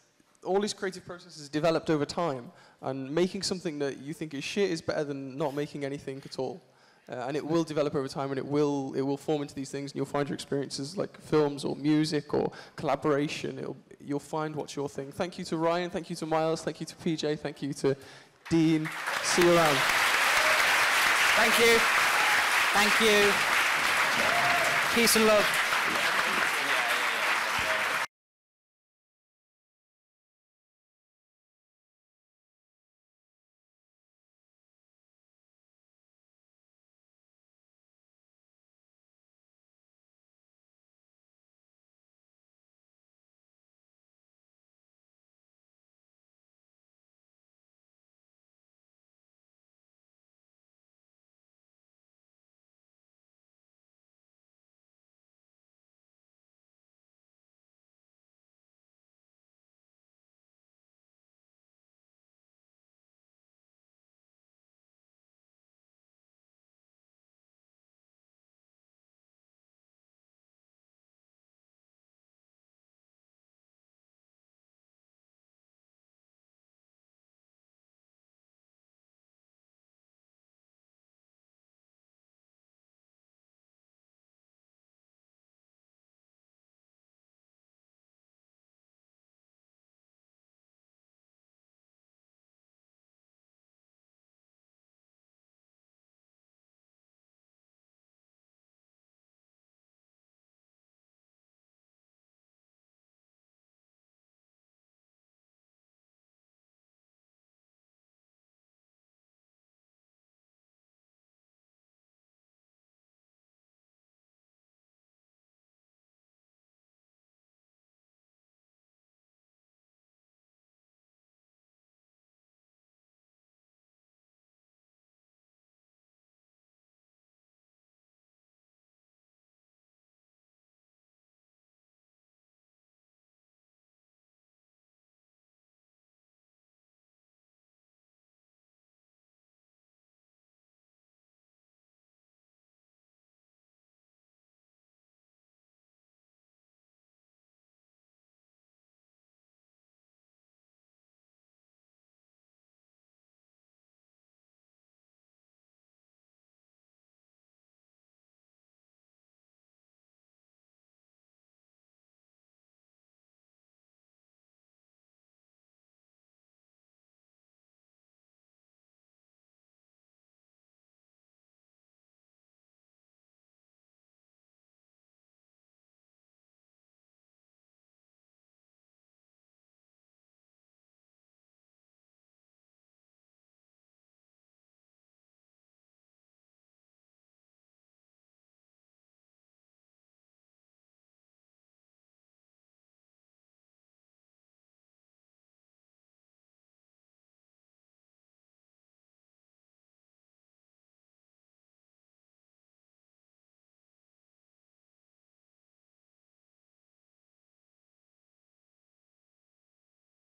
all these creative processes developed over time, and making something that you think is shit is better than not making anything at all. And it will develop over time, and it will form into these things, and you'll find your experiences like films or music or collaboration. You'll find what's your thing. Thank you to Ryan, thank you to Miles, thank you to PJ, thank you to Dean. See you around. Thank you. Thank you. Peace and love.